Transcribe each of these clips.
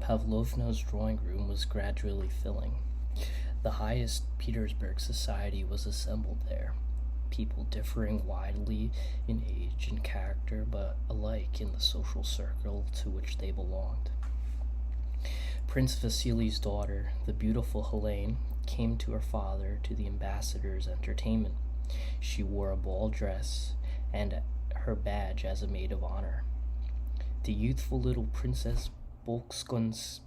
Pavlovna's drawing room was gradually filling. The highest Petersburg society was assembled there, people differing widely in age and character, but alike in the social circle to which they belonged. Prince Vasili's daughter, the beautiful Helene, came to her father to the ambassador's entertainment. She wore a ball dress and her badge as a maid of honor. The youthful little Princess Bolkonskaya,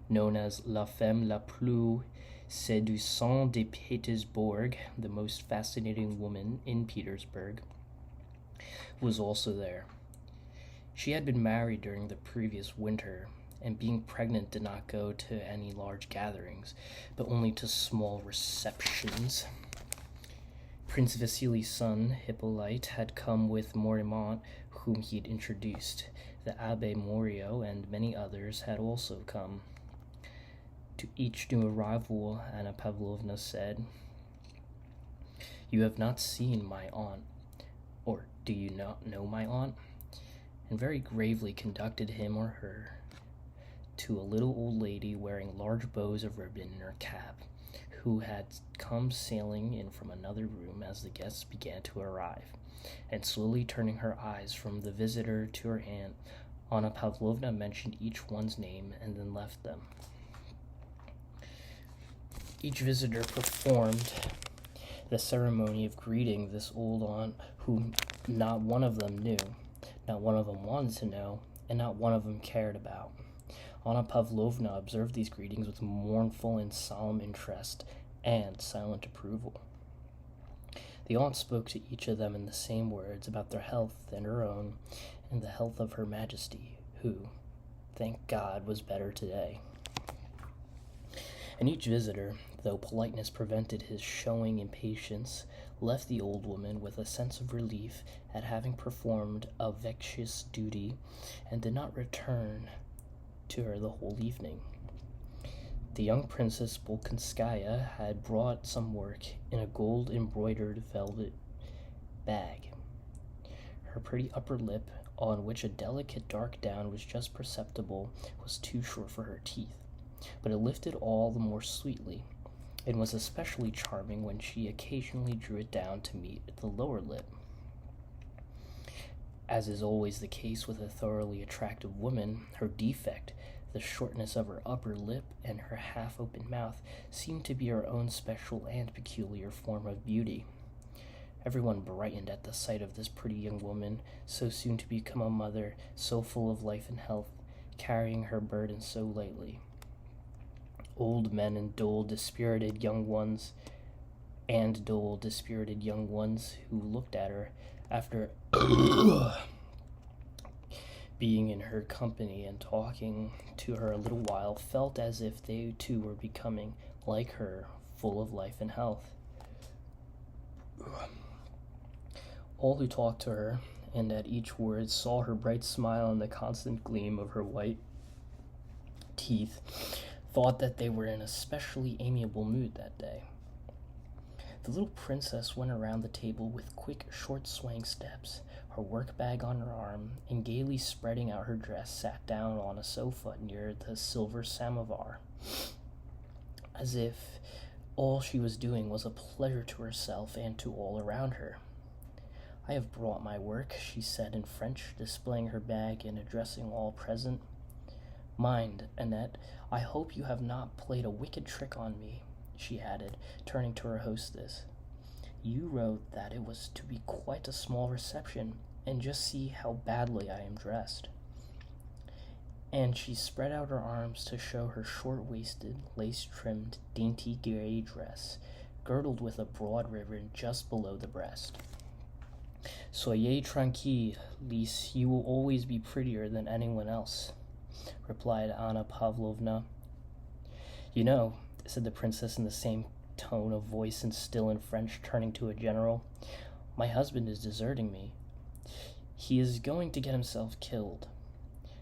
known as La Femme la plus séduisante de Petersburg, the most fascinating woman in Petersburg, was also there. She had been married during the previous winter, and being pregnant did not go to any large gatherings, but only to small receptions. Prince Vasili's son, Hippolyte, had come with Morimont, whom he had introduced. The Abbé Morio and many others had also come. To each new arrival, Anna Pavlovna said, "You have not seen my aunt, or do you not know my aunt?" and very gravely conducted him or her to a little old lady wearing large bows of ribbon in her cap, who had come sailing in from another room as the guests began to arrive, and slowly turning her eyes from the visitor to her aunt, Anna Pavlovna mentioned each one's name and then left them. Each visitor performed the ceremony of greeting this old aunt whom not one of them knew, not one of them wanted to know, and not one of them cared about. Anna Pavlovna observed these greetings with mournful and solemn interest and silent approval. The aunt spoke to each of them in the same words about their health and her own, and the health of Her Majesty, who, thank God, was better today. And each visitor, though politeness prevented his showing impatience, left the old woman with a sense of relief at having performed a vexatious duty, and did not return to her the whole evening. The young Princess Bolkonskaya had brought some work in a gold-embroidered velvet bag. Her pretty upper lip, on which a delicate dark down was just perceptible, was too short for her teeth, but it lifted all the more sweetly, and was especially charming when she occasionally drew it down to meet the lower lip. As is always the case with a thoroughly attractive woman, her defect, the shortness of her upper lip and her half-open mouth, seemed to be her own special and peculiar form of beauty. Everyone brightened at the sight of this pretty young woman, so soon to become a mother, so full of life and health, carrying her burden so lightly. Old men and dull, dispirited young ones who looked at her after being in her company and talking to her a little while, felt as if they too were becoming, like her, full of life and health. All who talked to her, and at each word saw her bright smile and the constant gleam of her white teeth, thought that they were in a specially amiable mood that day. The little princess went around the table with quick, short swaying steps, her work bag on her arm, and gaily spreading out her dress, sat down on a sofa near the silver samovar, as if all she was doing was a pleasure to herself and to all around her. "I have brought my work," she said in French, displaying her bag and addressing all present. "Mind, Annette, I hope you have not played a wicked trick on me," she added, turning to her hostess. "You wrote that it was to be quite a small reception, and just see how badly I am dressed." And she spread out her arms to show her short-waisted, lace-trimmed, dainty gray dress, girdled with a broad ribbon just below the breast. "Soyez tranquille, Lise, you will always be prettier than anyone else," replied Anna Pavlovna. "You know," said the princess in the same tone of voice and still in French, turning to a general, "my husband is deserting me. He is going to get himself killed.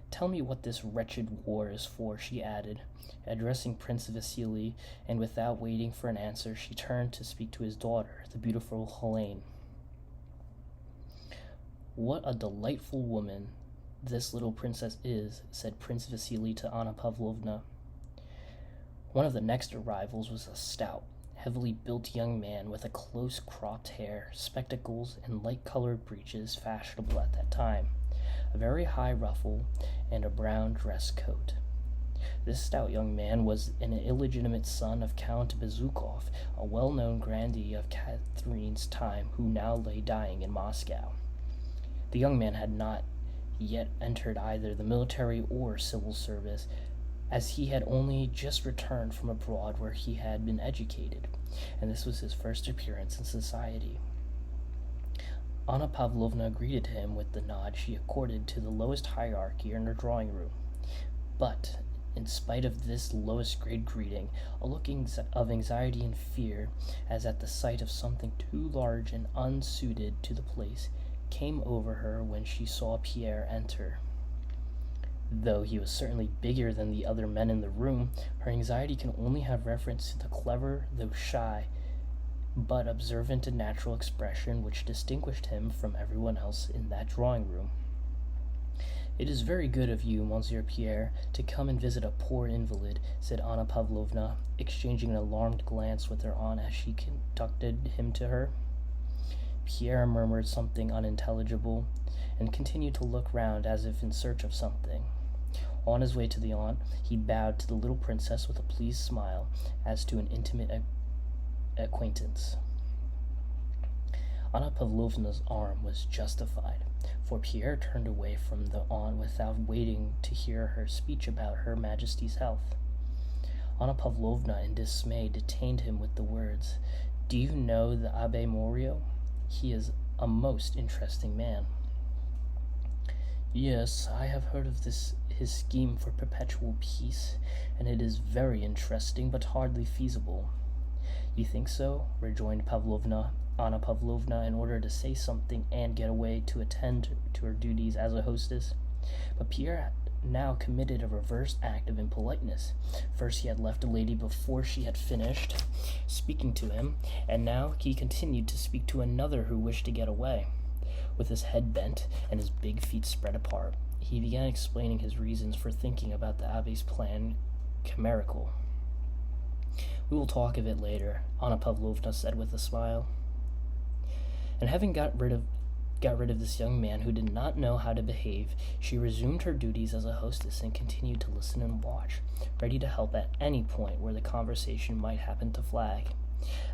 Tell me what this wretched war is for," she added, addressing Prince Vasili, and without waiting for an answer, she turned to speak to his daughter, the beautiful Helene. "What a delightful woman this little princess is," said Prince Vasily to Anna Pavlovna. One of the next arrivals was a stout, heavily built young man with a close cropped hair, spectacles, and light-colored breeches fashionable at that time, a very high ruffle, and a brown dress coat. This stout young man was an illegitimate son of Count Bezukov, a well-known grandee of Catherine's time who now lay dying in Moscow. The young man had not yet entered either the military or civil service, as he had only just returned from abroad where he had been educated, and this was his first appearance in society. Anna Pavlovna greeted him with the nod she accorded to the lowest hierarchy in her drawing room. But, in spite of this lowest grade greeting, a look of anxiety and fear, as at the sight of something too large and unsuited to the place, came over her when she saw Pierre enter. Though he was certainly bigger than the other men in the room, her anxiety can only have reference to the clever, though shy, but observant and natural expression which distinguished him from everyone else in that drawing room. "It is very good of you, Monsieur Pierre, to come and visit a poor invalid," said Anna Pavlovna, exchanging an alarmed glance with her aunt as she conducted him to her. Pierre murmured something unintelligible, and continued to look round as if in search of something. On his way to the aunt, he bowed to the little princess with a pleased smile, as to an intimate acquaintance. Anna Pavlovna's arm was justified, for Pierre turned away from the aunt without waiting to hear her speech about Her Majesty's health. Anna Pavlovna, in dismay, detained him with the words, "Do you know the Abbé Morio? He is a most interesting man." "Yes, I have heard of his scheme for perpetual peace, and it is very interesting, but hardly feasible." "You think so?" rejoined Anna Pavlovna, in order to say something and get away to attend to her duties as a hostess. But Pierre now committed a reverse act of impoliteness. First he had left a lady before she had finished speaking to him, and now he continued to speak to another who wished to get away. With his head bent and his big feet spread apart, he began explaining his reasons for thinking about the Abbe's plan chimerical. "We will talk of it later," Anna Pavlovna said with a smile. And having got rid of this young man who did not know how to behave, she resumed her duties as a hostess and continued to listen and watch, ready to help at any point where the conversation might happen to flag.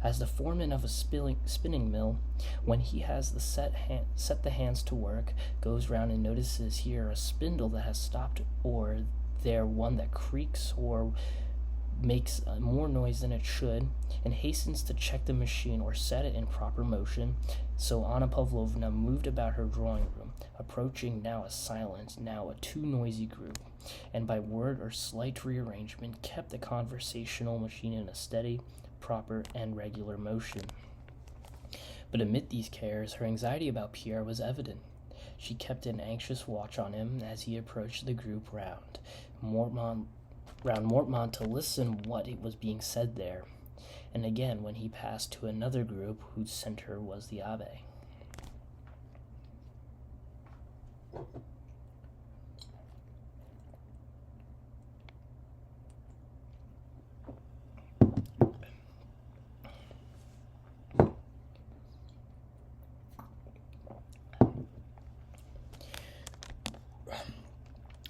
As the foreman of a spinning mill, when he has set the hands to work, goes round and notices here a spindle that has stopped, or there one that creaks or makes more noise than it should, and hastens to check the machine or set it in proper motion, so Anna Pavlovna moved about her drawing room, approaching now a silent, now a too noisy group, and by word or slight rearrangement kept the conversational machine in a steady, proper, and regular motion. But amid these cares, her anxiety about Pierre was evident. She kept an anxious watch on him as he approached the group round Mortemont to listen what it was being said there, and again when he passed to another group whose center was the Abbé.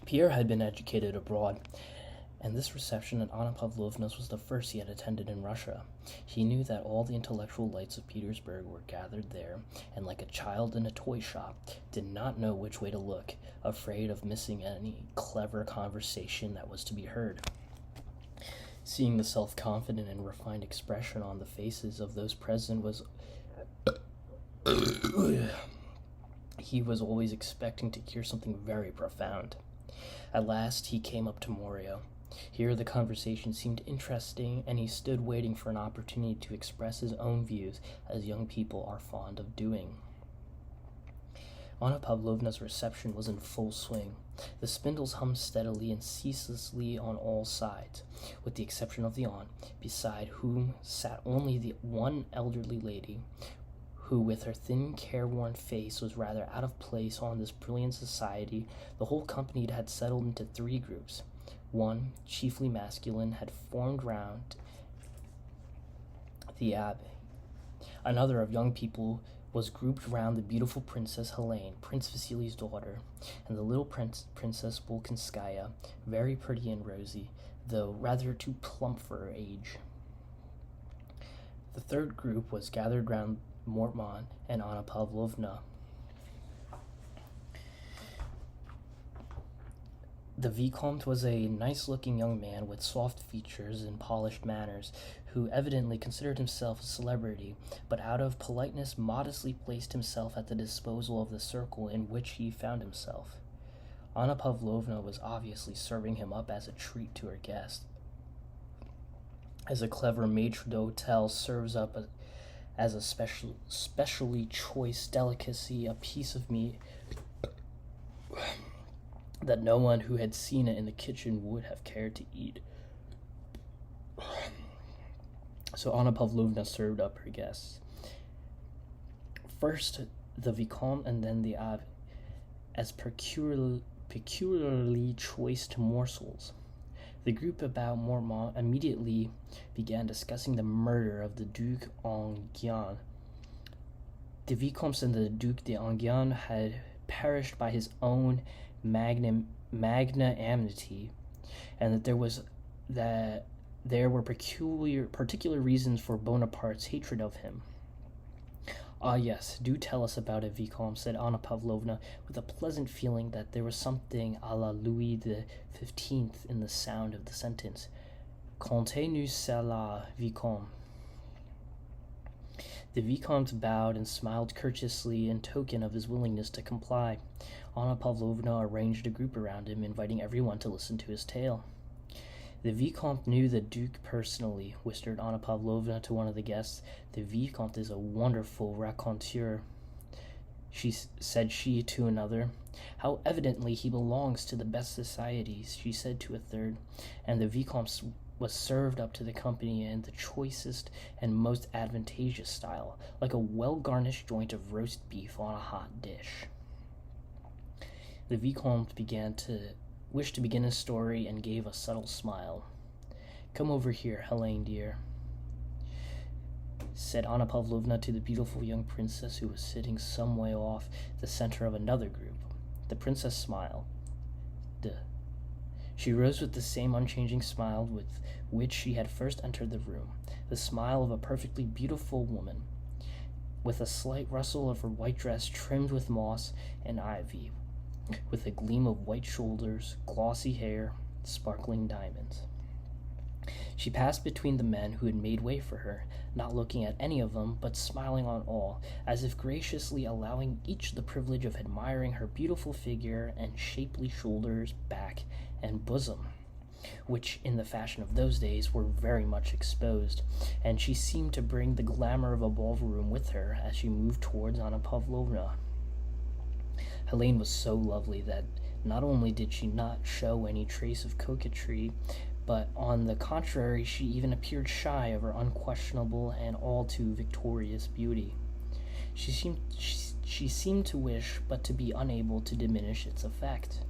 Pierre had been educated abroad, and this reception at Anna Pavlovna's was the first he had attended in Russia. He knew that all the intellectual lights of Petersburg were gathered there, and like a child in a toy shop, did not know which way to look, afraid of missing any clever conversation that was to be heard. Seeing the self-confident and refined expression on the faces of those present he was always expecting to hear something very profound. At last he came up to Morio. Here the conversation seemed interesting, and he stood waiting for an opportunity to express his own views, as young people are fond of doing. Anna Pavlovna's reception was in full swing. The spindles hummed steadily and ceaselessly on all sides, with the exception of the aunt, beside whom sat only the one elderly lady, who, with her thin, careworn face, was rather out of place on this brilliant society, the whole company had settled into three groups. One, chiefly masculine, had formed round the abbey. Another of young people was grouped round the beautiful Princess Helene, Prince Vasili's daughter, and the little Princess Bolkonskaya, very pretty and rosy, though rather too plump for her age. The third group was gathered round Mortmont and Anna Pavlovna. The Vicomte was a nice-looking young man with soft features and polished manners, who evidently considered himself a celebrity, but out of politeness modestly placed himself at the disposal of the circle in which he found himself. Anna Pavlovna was obviously serving him up as a treat to her guest, as a clever maitre d'hotel serves up as a specially choice delicacy a piece of meat that no one who had seen it in the kitchen would have cared to eat. So Anna Pavlovna served up her guests. First the Vicomte and then the Abbe, as peculiarly choiced morsels. The group about Mortmont immediately began discussing the murder of the Duc d'Enghien. The Vicomte and the Duc d'Enghien had perished by his own magnanimity, and that there were particular reasons for Bonaparte's hatred of him. "Ah, yes, do tell us about it, Vicomte," said Anna Pavlovna, with a pleasant feeling that there was something à la Louis XV in the sound of the sentence. "Contez-nous cela, Vicomte." The Vicomte bowed and smiled courteously in token of his willingness to comply. Anna Pavlovna arranged a group around him, inviting everyone to listen to his tale. "The Vicomte knew the Duke personally," whispered Anna Pavlovna to one of the guests. "The Vicomte is a wonderful raconteur," said she to another. "How evidently he belongs to the best societies," she said to a third, and the Vicomte was served up to the company in the choicest and most advantageous style, like a well-garnished joint of roast beef on a hot dish. The Vicomte wished to begin his story and gave a subtle smile. "Come over here, Helene, dear," said Anna Pavlovna to the beautiful young princess who was sitting some way off the center of another group. The princess smiled. She rose with the same unchanging smile with which she had first entered the room, the smile of a perfectly beautiful woman, with a slight rustle of her white dress trimmed with moss and ivy, with a gleam of white shoulders, glossy hair, sparkling diamonds. She passed between the men who had made way for her, not looking at any of them, but smiling on all, as if graciously allowing each the privilege of admiring her beautiful figure and shapely shoulders, back, and bosom, which, in the fashion of those days, were very much exposed, and she seemed to bring the glamour of a ballroom with her as she moved towards Anna Pavlovna. Helene was so lovely that not only did she not show any trace of coquetry, but on the contrary, she even appeared shy of her unquestionable and all too victorious beauty. She seemed to wish, but to be unable to diminish its effect.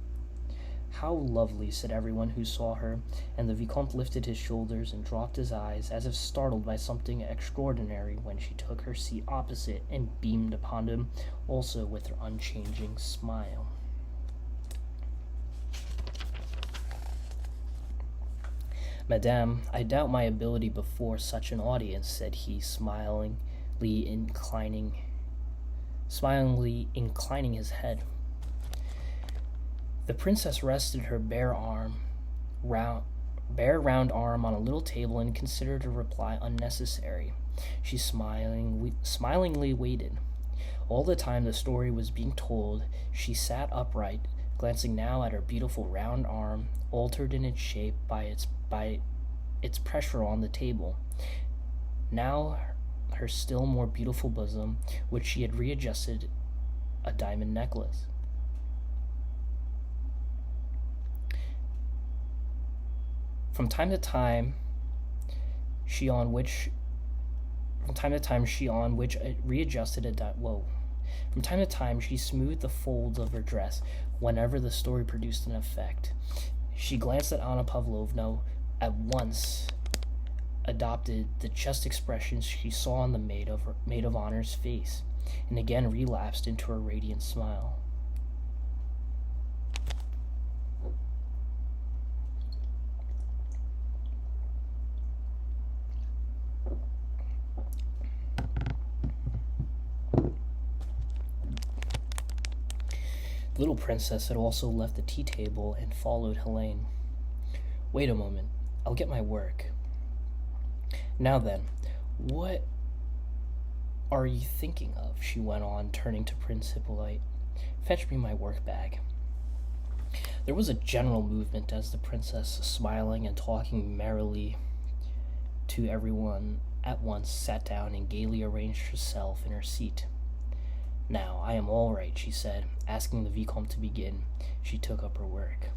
"How lovely," said everyone who saw her, and the Vicomte lifted his shoulders and dropped his eyes as if startled by something extraordinary when she took her seat opposite and beamed upon him, also with her unchanging smile. "Madame, I doubt my ability before such an audience," said he, smilingly inclining his head. The princess rested her bare round arm on a little table and considered her reply unnecessary. She smilingly waited. All the time the story was being told, she sat upright, glancing now at her beautiful round arm, altered in its shape by its pressure on the table, now her still more beautiful bosom, which she had readjusted a diamond necklace. From time to time time to time she on which readjusted From time to time she smoothed the folds of her dress whenever the story produced an effect. She glanced at Anna Pavlovna, at once adopted the just expression she saw on the maid of honor's face, and again relapsed into her radiant smile. The little princess had also left the tea table and followed Helene. "Wait a moment. I'll get my work. Now then, what are you thinking of?" she went on, turning to Prince Hippolyte. "Fetch me my work bag." There was a general movement as the princess, smiling and talking merrily to everyone, at once sat down and gaily arranged herself in her seat. "Now, I am all right," she said, asking the Vicomte to begin. She took up her work.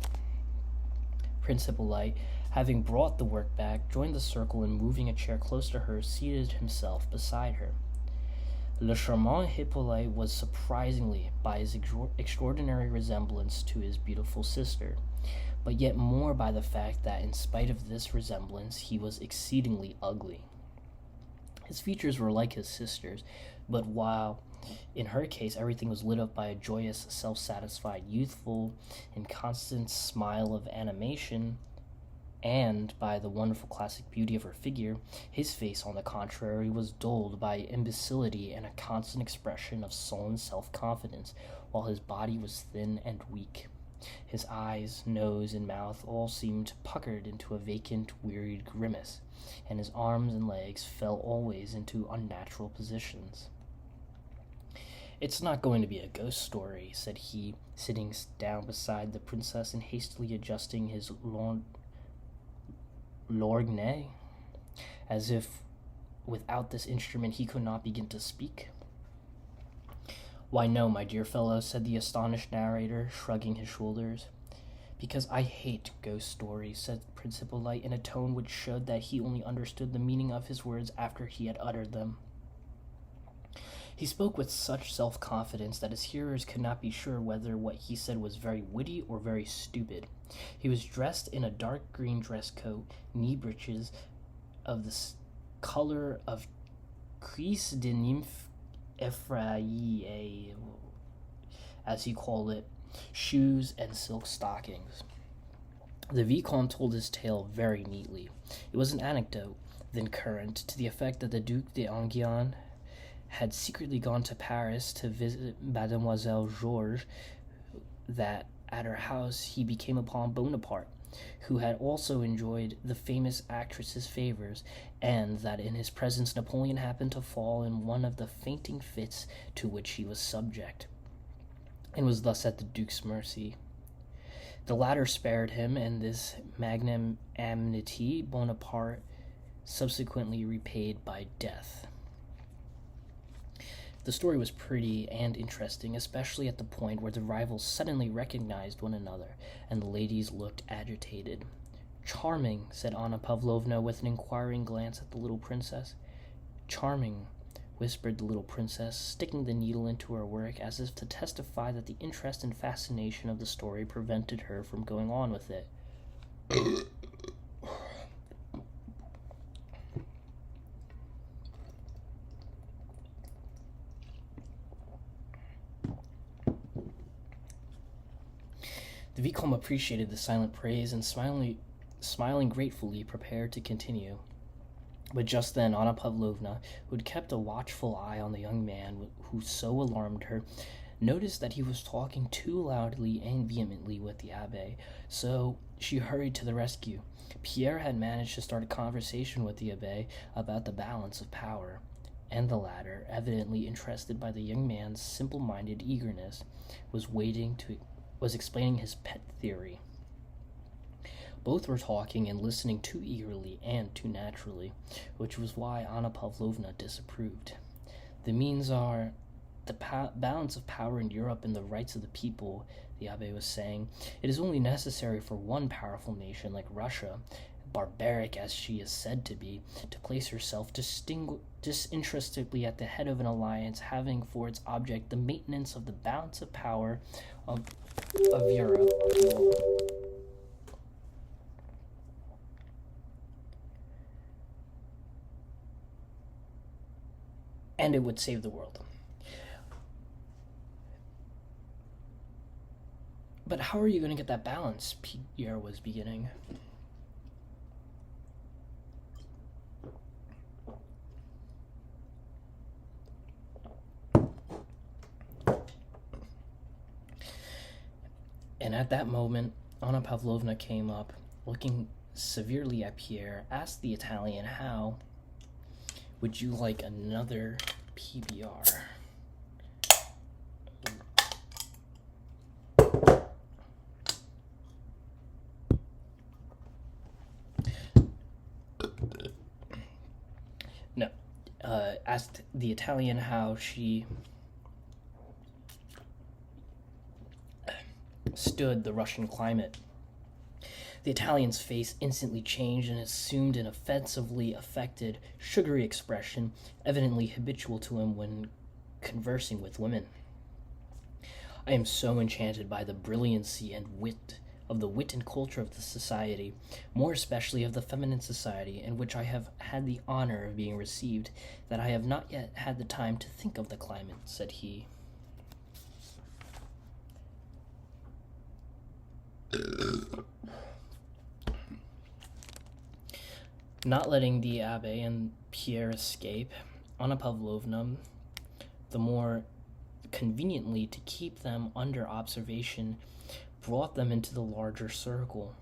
Prince Hippolyte, having brought the work bag, joined the circle and, moving a chair close to her, seated himself beside her. Le charmant Hippolyte was surprisingly by his extraordinary resemblance to his beautiful sister, but yet more by the fact that, in spite of this resemblance, he was exceedingly ugly. His features were like his sister's, but while in her case everything was lit up by a joyous, self-satisfied, youthful, and constant smile of animation, and by the wonderful classic beauty of her figure, his face, on the contrary, was dulled by imbecility and a constant expression of sullen self-confidence, while his body was thin and weak. His eyes, nose, and mouth all seemed puckered into a vacant, wearied grimace, and his arms and legs fell always into unnatural positions. "It's not going to be a ghost story," said he, sitting down beside the princess and hastily adjusting his lorgnette, as if without this instrument he could not begin to speak. "Why, no, my dear fellow," said the astonished narrator, shrugging his shoulders. "Because I hate ghost stories," said Prince Hippolyte in a tone which showed that he only understood the meaning of his words after he had uttered them. He spoke with such self-confidence that his hearers could not be sure whether what he said was very witty or very stupid. He was dressed in a dark green dress coat, knee breeches of the color of Crise de Nymphe Effrayée, as he called it, shoes, and silk stockings. The Vicomte told his tale very neatly. It was an anecdote, then current, to the effect that the Duc d'Enghien had secretly gone to Paris to visit Mademoiselle Georges, that at her house he became upon Bonaparte, who had also enjoyed the famous actress's favors, and that in his presence Napoleon happened to fall in one of the fainting fits to which he was subject, and was thus at the Duke's mercy. The latter spared him, and this magnanimity Bonaparte subsequently repaid by death. The story was pretty and interesting, especially at the point where the rivals suddenly recognized one another, and the ladies looked agitated. "Charming," said Anna Pavlovna with an inquiring glance at the little princess. "Charming," whispered the little princess, sticking the needle into her work as if to testify that the interest and fascination of the story prevented her from going on with it. The Vicomte appreciated the silent praise and, smiling gratefully, prepared to continue. But just then Anna Pavlovna, who had kept a watchful eye on the young man who so alarmed her, noticed that he was talking too loudly and vehemently with the abbé, so she hurried to the rescue. Pierre had managed to start a conversation with the abbé about the balance of power, and the latter, evidently interested by the young man's simple-minded eagerness, was explaining his pet theory. Both were talking and listening too eagerly and too naturally, which was why Anna Pavlovna disapproved. "The means are the balance of power in Europe and the rights of the people," the abbé was saying. "It is only necessary for one powerful nation like Russia, barbaric as she is said to be, to place herself disinterestedly at the head of an alliance having for its object the maintenance of the balance of power of Europe. And it would save the world. But how are you going to get that balance? Pierre was beginning. And at that moment, Anna Pavlovna came up, looking severely at Pierre, asked the Italian how. Would you like another PBR? No. Asked the Italian how she stood the Russian climate. The Italian's face instantly changed and assumed an offensively affected, sugary expression, evidently habitual to him when conversing with women. I am so enchanted by the brilliancy and wit and culture of the society, more especially of the feminine society in which I have had the honor of being received, that I have not yet had the time to think of the climate, said he. Not letting the Abbé and Pierre escape, Anna Pavlovna, the more conveniently to keep them under observation, brought them into the larger circle.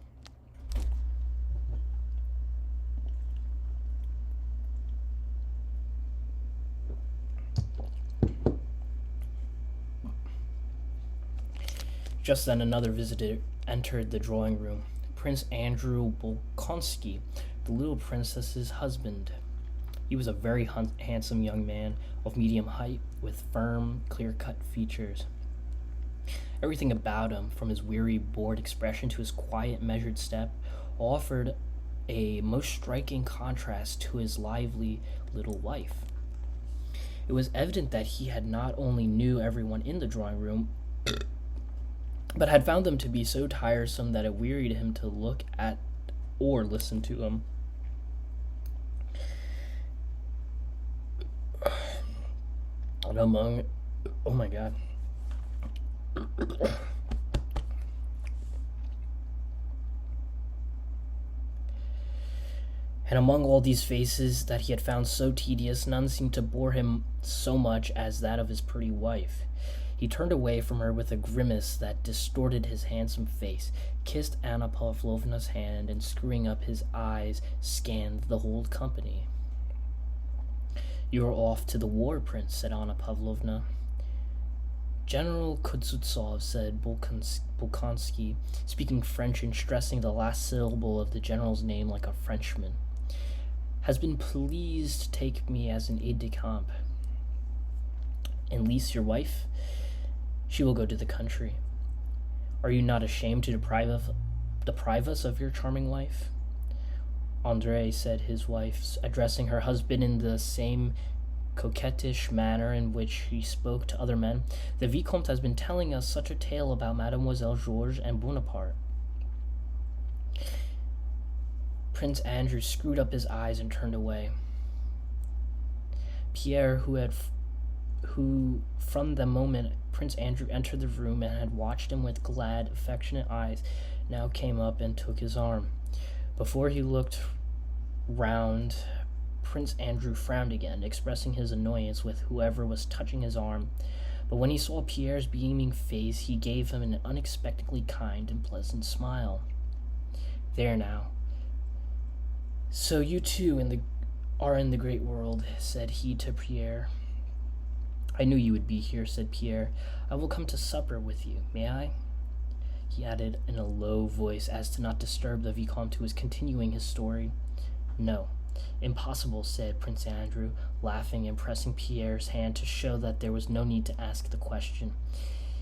Just then another visitor entered the drawing room. Prince Andrew Bolkonsky, the little princess's husband. He was a very handsome young man of medium height with firm, clear-cut features. Everything about him, from his weary, bored expression to his quiet, measured step, offered a most striking contrast to his lively little wife. It was evident that he had not only knew everyone in the drawing room, but had found them to be so tiresome that it wearied him to look at or listen to them. And among all these faces that he had found so tedious, none seemed to bore him so much as that of his pretty wife. He turned away from her with a grimace that distorted his handsome face, kissed Anna Pavlovna's hand, and screwing up his eyes, scanned the whole company. "You are off to the war, Prince," said Anna Pavlovna. "General Kuznetsov," said Bolkonsky, speaking French and stressing the last syllable of the general's name like a Frenchman, "has been pleased to take me as an aide-de-camp. And Lise, your wife? She will go to the country. Are you not ashamed to deprive us of your charming wife?" "André," said his wife, addressing her husband in the same coquettish manner in which she spoke to other men, "the Vicomte has been telling us such a tale about Mademoiselle Georges and Bonaparte." Prince Andrew screwed up his eyes and turned away. Pierre, who from the moment Prince Andrew entered the room and had watched him with glad, affectionate eyes, now came up and took his arm. Before he looked round, Prince Andrew frowned again, expressing his annoyance with whoever was touching his arm. But when he saw Pierre's beaming face, he gave him an unexpectedly kind and pleasant smile. "There now. So you too are in the great world," said he to Pierre. "I knew you would be here," said Pierre. "I will come to supper with you, may I?" He added in a low voice as to not disturb the Vicomte, who was continuing his story. "No, impossible," said Prince Andrew, laughing and pressing Pierre's hand to show that there was no need to ask the question.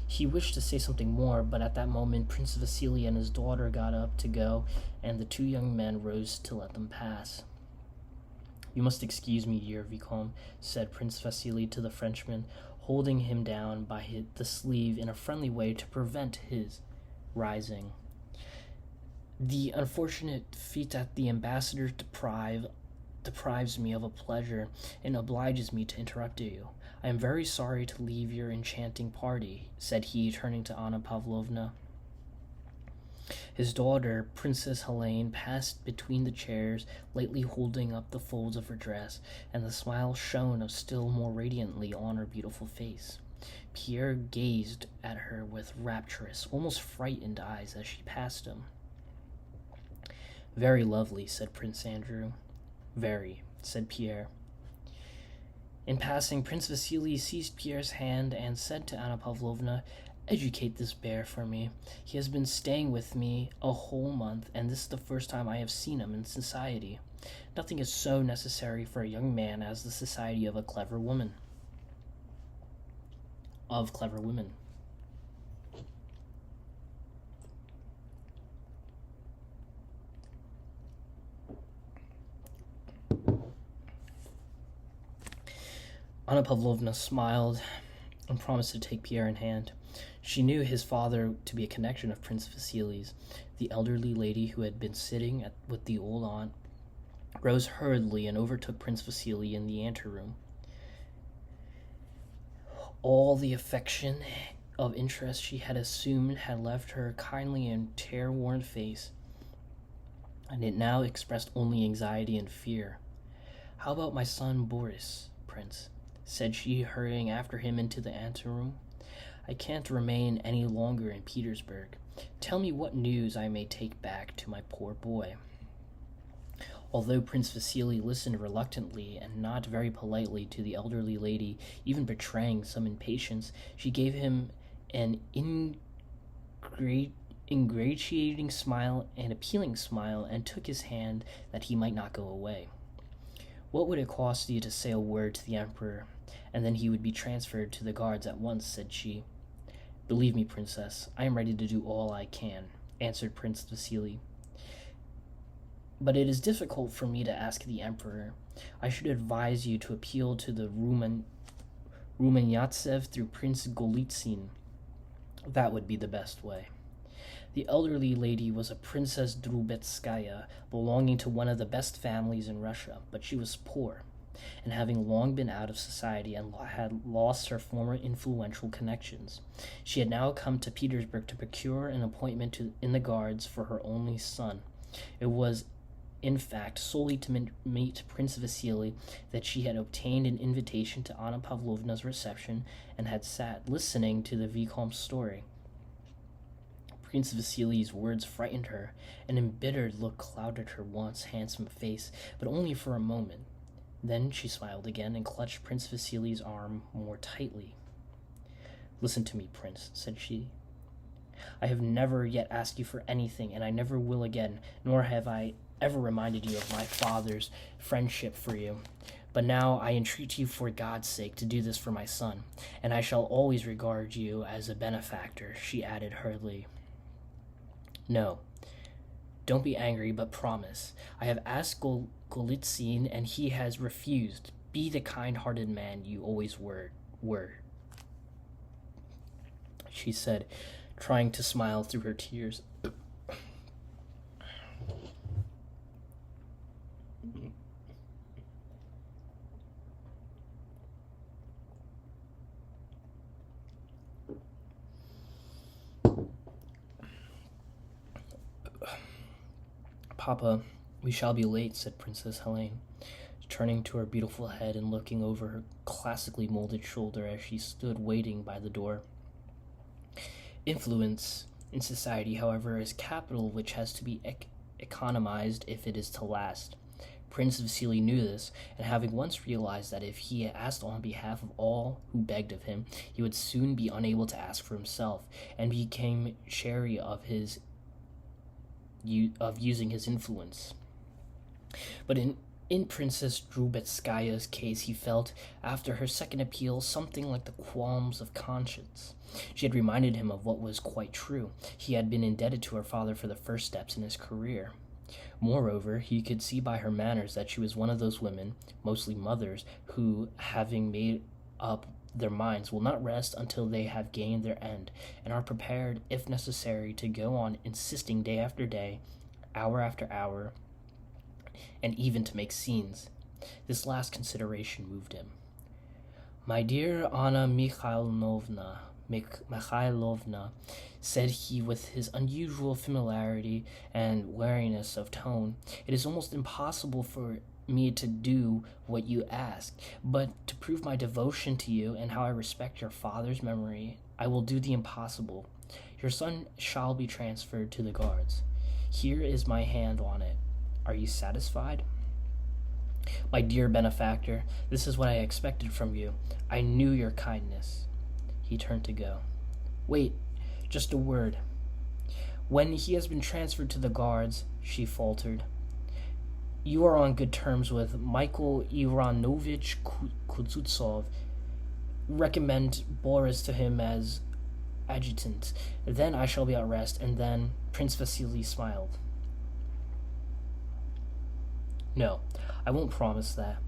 He wished to say something more, but at that moment Prince Vasily and his daughter got up to go, and the two young men rose to let them pass. "You must excuse me, dear Vicomte," said Prince Vasily to the Frenchman, holding him down by the sleeve in a friendly way to prevent his rising. "The unfortunate feat that the ambassador deprives me of a pleasure and obliges me to interrupt you. I am very sorry to leave your enchanting party," said he, turning to Anna Pavlovna. His daughter, Princess Helene, passed between the chairs, lightly holding up the folds of her dress, and the smile shone still more radiantly on her beautiful face. Pierre gazed at her with rapturous, almost frightened eyes as she passed him. "Very lovely," said Prince Andrew. "Very," said Pierre. In passing, Prince Vasily seized Pierre's hand and said to Anna Pavlovna, "Educate this bear for me. He has been staying with me a whole month, and this is the first time I have seen him in society. Nothing is so necessary for a young man as the society of clever women. Anna Pavlovna smiled and promised to take Pierre in hand. She knew his father to be a connection of Prince Vasily's. The elderly lady who had been sitting with the old aunt rose hurriedly and overtook Prince Vasily in the anteroom. All the affection of interest she had assumed had left her kindly and tear-worn face, and it now expressed only anxiety and fear. "How about my son Boris, Prince?" said she, hurrying after him into the anteroom. "I can't remain any longer in Petersburg. Tell me what news I may take back to my poor boy." Although Prince Vasily listened reluctantly and not very politely to the elderly lady, even betraying some impatience, she gave him an ingratiating smile and appealing smile and took his hand that he might not go away. "What would it cost you to say a word to the emperor, and then he would be transferred to the guards at once," said she. "Believe me, princess, I am ready to do all I can," answered Prince Vasily. "But it is difficult for me to ask the emperor. I should advise you to appeal to the Rumyantsev through Prince Golitsyn. That would be the best way." The elderly lady was a Princess Drubetskaya, belonging to one of the best families in Russia, but she was poor, and having long been out of society and had lost her former influential connections. She had now come to Petersburg to procure an appointment in the guards for her only son. It was, in fact, solely to meet Prince Vasily that she had obtained an invitation to Anna Pavlovna's reception and had sat listening to the Vicomte's story. Prince Vasily's words frightened her. An embittered look clouded her once handsome face, but only for a moment. Then she smiled again and clutched Prince Vasily's arm more tightly. "Listen to me, Prince," said she. "I have never yet asked you for anything, and I never will again, nor have I ever reminded you of my father's friendship for you. But now I entreat you for God's sake to do this for my son, and I shall always regard you as a benefactor," she added hurriedly. "No, don't be angry, but promise. I have asked Golitsyn, and he has refused. Be the kind-hearted man you always were," she said, trying to smile through her tears. "Papa, we shall be late," said Princess Helene, turning to her beautiful head and looking over her classically molded shoulder as she stood waiting by the door. Influence in society, however, is capital which has to be economized if it is to last. Prince Vasily knew this, and having once realized that if he asked on behalf of all who begged of him, he would soon be unable to ask for himself, and became chary of using his influence. But in In Princess Drubetskaya's case, he felt, after her second appeal, something like the qualms of conscience. She had reminded him of what was quite true. He had been indebted to her father for the first steps in his career. Moreover, he could see by her manners that she was one of those women, mostly mothers, who, having made up their minds, will not rest until they have gained their end, and are prepared, if necessary, to go on insisting day after day, hour after hour, and even to make scenes. This last consideration moved him. "My dear Anna Mikhailovna," said he with his unusual familiarity and wariness of tone, "it is almost impossible for me to do what you ask, but to prove my devotion to you and how I respect your father's memory, I will do the impossible. Your son shall be transferred to the Guards. Here is my hand on it. Are you satisfied? My dear benefactor, this is what I expected from you. I knew your kindness." He turned to go. "Wait, just a word. When he has been transferred to the Guards," she faltered, "you are on good terms with Michael Ivanovich Kuznetsov. Recommend Boris to him as adjutant. Then I shall be at rest." And then Prince Vasily smiled. "No, I won't promise that.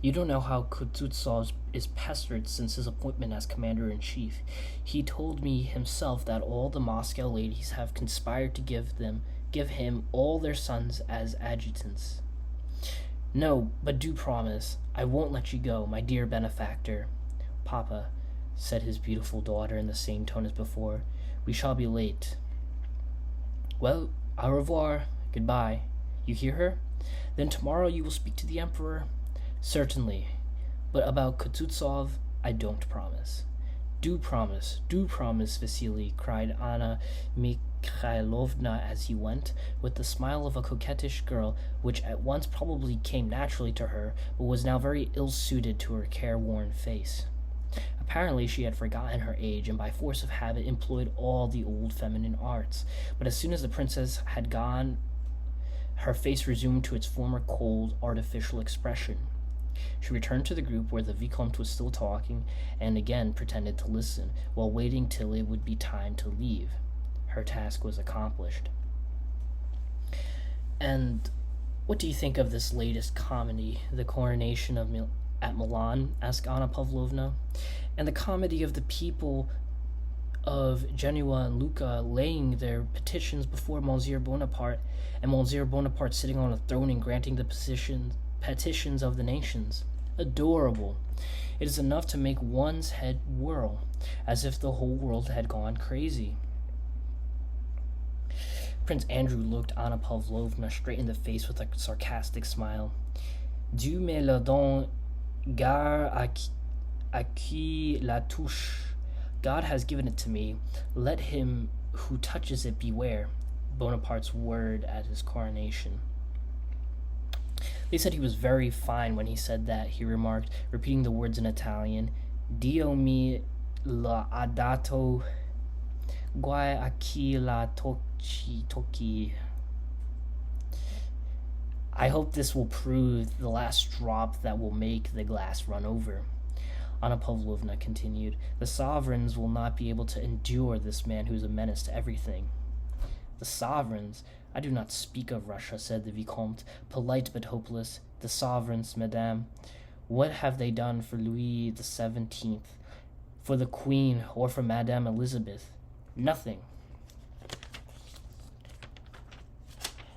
You don't know how Kuznetsov is pestered since his appointment as commander-in-chief. He told me himself that all the Moscow ladies have conspired to give him all their sons as adjutants. No, but do promise. I won't let you go, my dear benefactor." "Papa," said his beautiful daughter in the same tone as before, "we shall be late." "Well, au revoir. Goodbye. You hear her? Then tomorrow you will speak to the Emperor?" "Certainly. But about Kuznetsov, I don't promise." Do promise, Vasily," cried Anna Mikhailovna as he went, with the smile of a coquettish girl, which at once probably came naturally to her, but was now very ill-suited to her careworn face. Apparently she had forgotten her age, and by force of habit employed all the old feminine arts. But as soon as the princess had gone, her face resumed to its former cold, artificial expression. She returned to the group where the Vicomte was still talking, and again pretended to listen, while waiting till it would be time to leave. Her task was accomplished. "And what do you think of this latest comedy, The Coronation at Milan?" asked Anna Pavlovna. "And the comedy of the people of Genoa and Lucca laying their petitions before Monsieur Bonaparte, and Monsieur Bonaparte sitting on a throne and granting the petitions of the nations. Adorable! It is enough to make one's head whirl, as if the whole world had gone crazy." Prince Andrew looked Anna Pavlovna straight in the face with a sarcastic smile. "Dieu me le donne, gare à qui la touche. God has given it to me. Let him who touches it beware." Bonaparte's word at his coronation. "They said he was very fine when he said that," he remarked, repeating the words in Italian. "Dio mi l'ha dato, guai a chi la tocchi." "I hope this will prove the last drop that will make the glass run over." Anna Pavlovna continued. "The sovereigns will not be able to endure this man who is a menace to everything." "The sovereigns? I do not speak of Russia," said the Vicomte, polite but hopeless. "The sovereigns, madame. What have they done for Louis XVII, for the Queen, or for Madame Elizabeth? Nothing."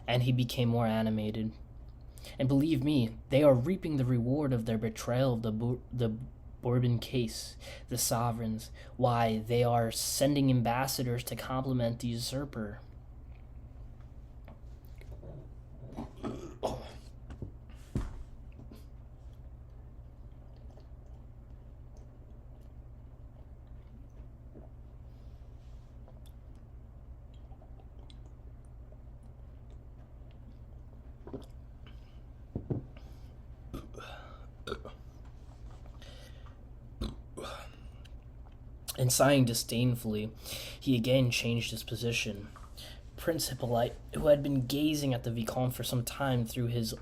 And he became more animated. "And believe me, they are reaping the reward of their betrayal of the Bourbon case. The sovereigns, why, they are sending ambassadors to compliment the usurper." And sighing disdainfully, he again changed his position. Prince Hippolyte, who had been gazing at the Vicomte for some time through his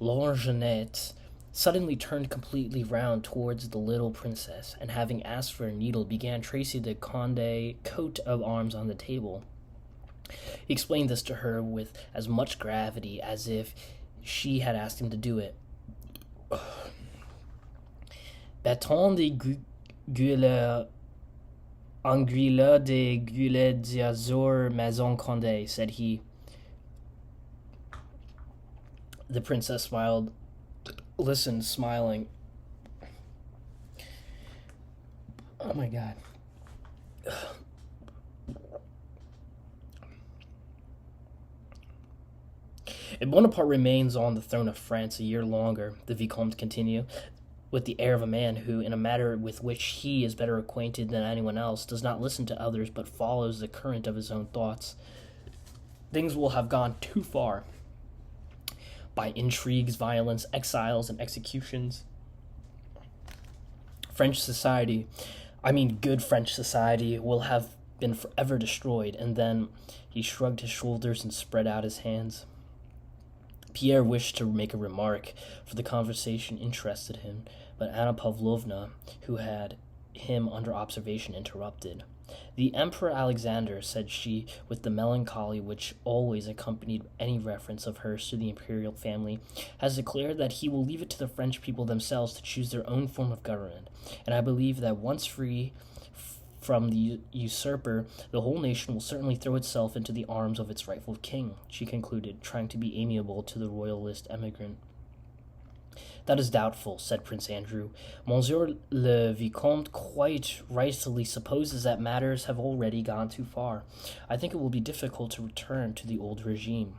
Lorgnette suddenly turned completely round towards the little princess, and having asked for a needle, began tracing the Conde coat of arms on the table. He explained this to her with as much gravity as if she had asked him to do it. Bâton de gueuleur, Anguilla de Gueulet d'Azur Maison Conde, said he. The princess smiled, listened, smiling. Oh my god. If Bonaparte remains on the throne of France a year longer, the Vicomte continued, with the air of a man who, in a matter with which he is better acquainted than anyone else, does not listen to others but follows the current of his own thoughts, things will have gone too far. By intrigues, violence, exiles, and executions, French society, good French society, will have been forever destroyed. And then he shrugged his shoulders and spread out his hands. Pierre wished to make a remark, for the conversation interested him, but Anna Pavlovna, who had him under observation, interrupted. "The Emperor Alexander," said she, with the melancholy which always accompanied any reference of hers to the imperial family, "has declared that he will leave it to the French people themselves to choose their own form of government, and I believe that once free from the usurper, the whole nation will certainly throw itself into the arms of its rightful king," she concluded, trying to be amiable to the royalist emigrant. "That is doubtful," said Prince Andrew. "Monsieur le Vicomte quite rightly supposes that matters have already gone too far. I think it will be difficult to return to the old regime."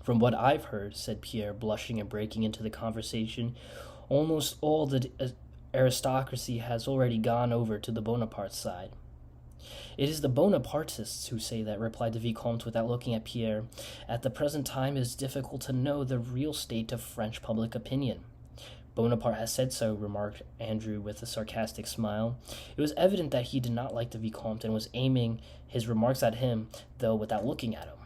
"From what I've heard," said Pierre, blushing and breaking into the conversation, "almost all the aristocracy has already gone over to the Bonaparte side." "It is the Bonapartists who say that," replied the Vicomte without looking at Pierre. "At the present time it is difficult to know the real state of French public opinion." "Bonaparte has said so," remarked Andrew with a sarcastic smile. It was evident that he did not like the Vicomte and was aiming his remarks at him, though without looking at him.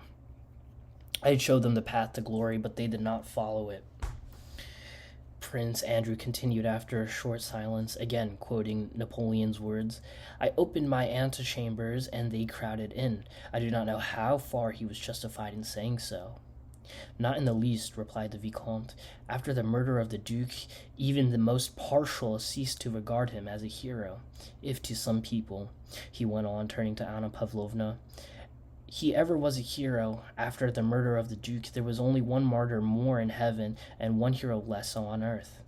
"I had showed them the path to glory, but they did not follow it," Prince Andrew continued after a short silence, again quoting Napoleon's words. "I opened my antechambers, and they crowded in. I do not know how far he was justified in saying so." "Not in the least," replied the Vicomte. "After the murder of the Duke, even the most partial ceased to regard him as a hero. If to some people," he went on, turning to Anna Pavlovna, "he ever was a hero, after the murder of the Duke there was only one martyr more in heaven and one hero less on earth."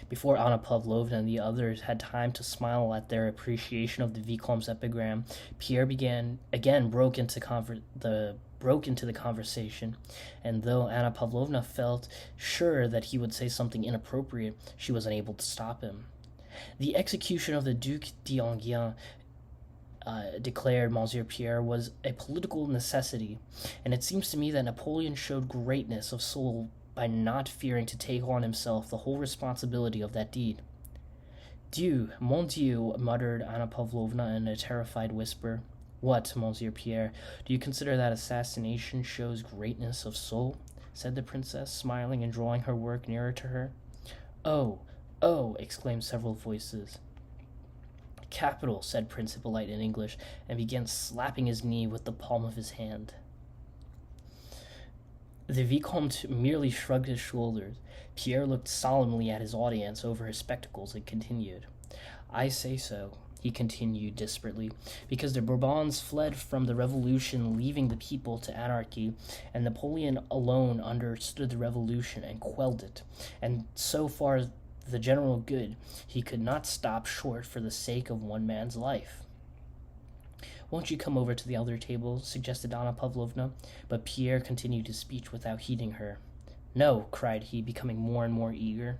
Before Anna Pavlovna and the others had time to smile at their appreciation of the Vicomte's epigram, Pierre broke into the conversation, and though Anna Pavlovna felt sure that he would say something inappropriate, she was unable to stop him. "The execution of the Duc d'Enghien," declared Monsieur Pierre, "was a political necessity, and it seems to me that Napoleon showed greatness of soul by not fearing to take on himself the whole responsibility of that deed." "Dieu, mon Dieu," muttered Anna Pavlovna in a terrified whisper. "What, Monsieur Pierre, do you consider that assassination shows greatness of soul?" said the princess, smiling and drawing her work nearer to her. "Oh, oh!" exclaimed several voices. "Capital," said Prince Hippolyte in English, and began slapping his knee with the palm of his hand. The Vicomte merely shrugged his shoulders. Pierre looked solemnly at his audience over his spectacles and continued. "I say so," he continued desperately, "because the Bourbons fled from the revolution, leaving the people to anarchy, and Napoleon alone understood the revolution and quelled it, and so far as the general good, he could not stop short for the sake of one man's life." "Won't you come over to the other table?" suggested Anna Pavlovna, but Pierre continued his speech without heeding her. "No," cried he, becoming more and more eager.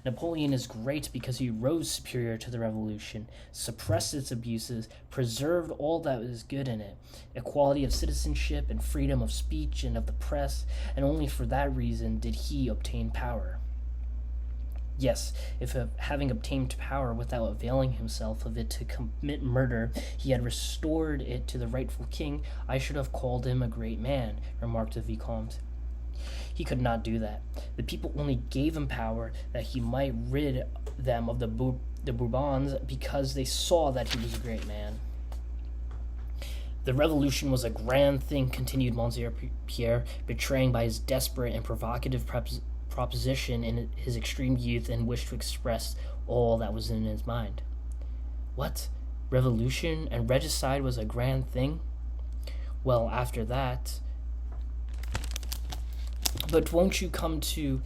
"Napoleon is great because he rose superior to the revolution, suppressed its abuses, preserved all that was good in it, equality of citizenship and freedom of speech and of the press, and only for that reason did he obtain power." Yes, if having obtained power without availing himself of it to commit murder, he had restored it to the rightful king, I should have called him a great man, remarked the Vicomte. He could not do that. The people only gave him power that he might rid them of the Bourbons because they saw that he was a great man. The revolution was a grand thing, continued Monsieur Pierre, betraying by his desperate and provocative proposition in his extreme youth and wish to express all that was in his mind. What? Revolution and regicide was a grand thing? Well, after that... But won't you come to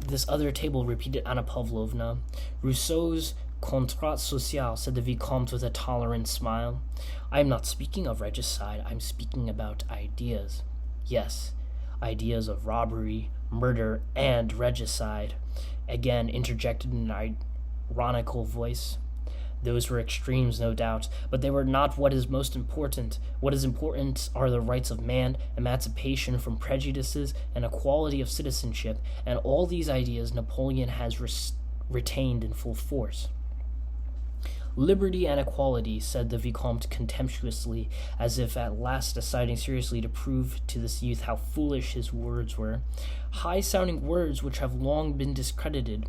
this other table, repeated Anna Pavlovna. Rousseau's Contrat Social, said the Vicomte with a tolerant smile. I am not speaking of regicide, I'm speaking about ideas. Yes, ideas of robbery, murder, and regicide, again interjected in an ironical voice. Those were extremes, no doubt, but they were not what is most important. What is important are the rights of man, emancipation from prejudices, and equality of citizenship, and all these ideas Napoleon has retained in full force. Liberty and equality, said the Vicomte contemptuously, as if at last deciding seriously to prove to this youth how foolish his words were. High-sounding words which have long been discredited.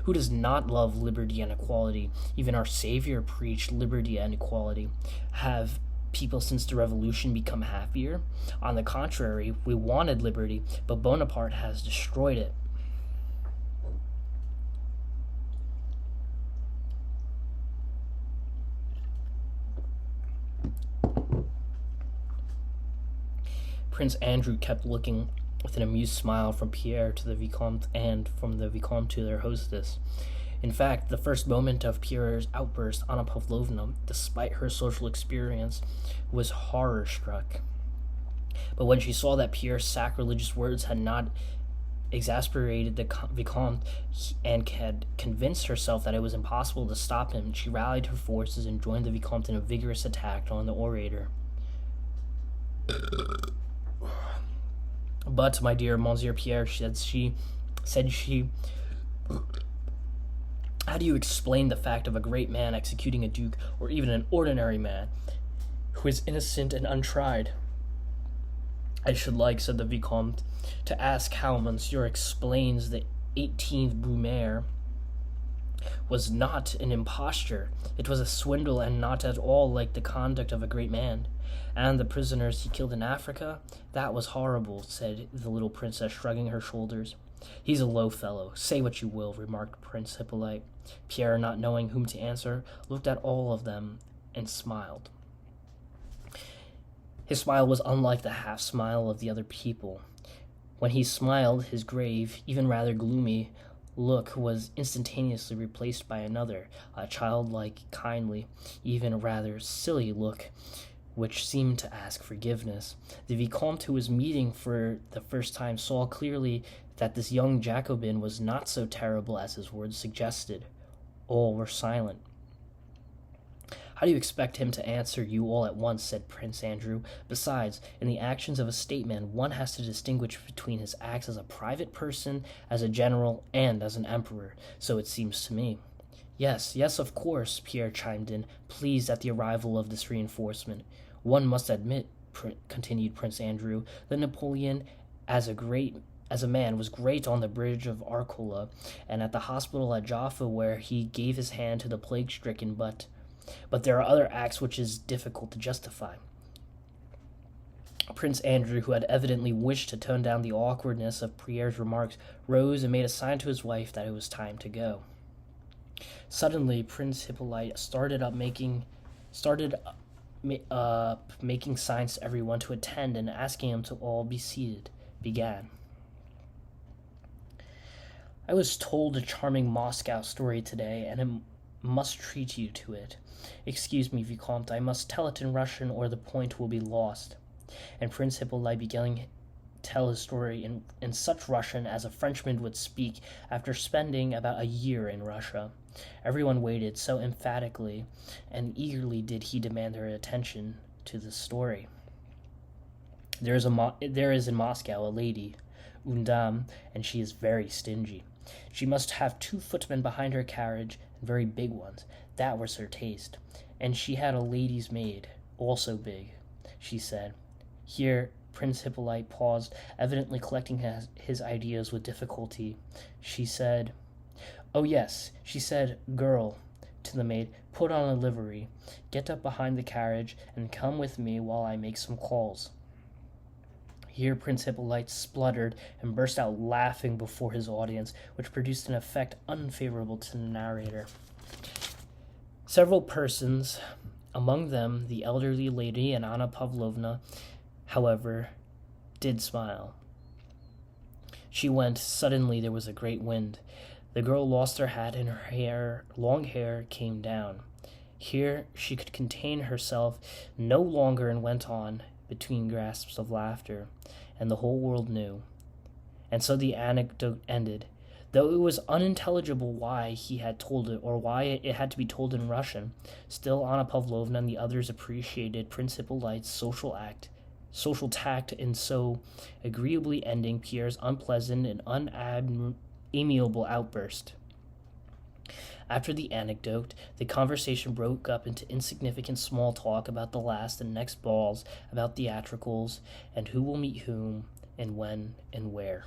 Who does not love liberty and equality? Even our Savior preached liberty and equality. Have people since the Revolution become happier? On the contrary, we wanted liberty, but Bonaparte has destroyed it. Prince Andrew kept looking with an amused smile from Pierre to the Vicomte and from the Vicomte to their hostess. In fact, the first moment of Pierre's outburst, Anna Pavlovna, despite her social experience, was horror-struck. But when she saw that Pierre's sacrilegious words had not exasperated the Vicomte and had convinced herself that it was impossible to stop him, she rallied her forces and joined the Vicomte in a vigorous attack on the orator. But, my dear Monsieur Pierre, said she, how do you explain the fact of a great man executing a duke, or even an ordinary man, who is innocent and untried? I should like, said the Vicomte, to ask how Monsieur explains the 18th Brumaire was not an imposture. It was a swindle and not at all like the conduct of a great man. And the prisoners he killed in Africa? That was horrible, said the little princess, shrugging her shoulders. He's a low fellow. Say what you will, remarked Prince Hippolyte. Pierre, not knowing whom to answer, looked at all of them and smiled. His smile was unlike the half-smile of the other people. When he smiled, his grave, even rather gloomy, look was instantaneously replaced by another, a childlike, kindly, even rather silly look, which seemed to ask forgiveness. The Vicomte, who was meeting for the first time, saw clearly that this young Jacobin was not so terrible as his words suggested. All were silent. How do you expect him to answer you all at once, said Prince Andrew. Besides, in the actions of a statesman, one has to distinguish between his acts as a private person, as a general, and as an emperor. So it seems to me. Yes, of course, Pierre chimed in, pleased at the arrival of this reinforcement. One must admit, continued Prince Andrew, that Napoleon, as a man, was great on the bridge of Arcola, and at the hospital at Jaffa, where he gave his hand to the plague-stricken, but there are other acts which it is difficult to justify. Prince Andrew, who had evidently wished to tone down the awkwardness of Pierre's remarks, rose and made a sign to his wife that it was time to go. Suddenly, Prince Hippolyte started making signs to everyone to attend and asking them to all be seated, began. I was told a charming Moscow story today, and I must treat you to it. Excuse me, Vicomte, I must tell it in Russian or the point will be lost. And Prince Hippolyte began to tell his story in such Russian as a Frenchman would speak after spending about a year in Russia. Everyone waited so emphatically and eagerly did he demand their attention to the story. There is in Moscow a lady, une dame, and she is very stingy. She must have 2 footmen behind her carriage, and very big ones. That was her taste. And she had a lady's maid, also big. She said, Here Prince Hippolyte paused, evidently collecting his ideas with difficulty. She said, "Oh, yes," she said, "girl," to the maid, "put on a livery. Get up behind the carriage, and come with me while I make some calls." Here Prince Hippolyte spluttered and burst out laughing before his audience, which produced an effect unfavorable to the narrator. Several persons, among them the elderly lady and Anna Pavlovna, however, did smile. She went. Suddenly there was a great wind. The girl lost her hat, and her long hair came down. Here she could contain herself no longer and went on, between gasps of laughter, and the whole world knew. And so the anecdote ended, though it was unintelligible why he had told it, or why it had to be told in Russian. Still Anna Pavlovna and the others appreciated Prince Hippolyte's social tact in so agreeably ending Pierre's unpleasant and unamiable outburst. After the anecdote, the conversation broke up into insignificant small talk about the last and next balls, about theatricals, and who will meet whom, and when, and where.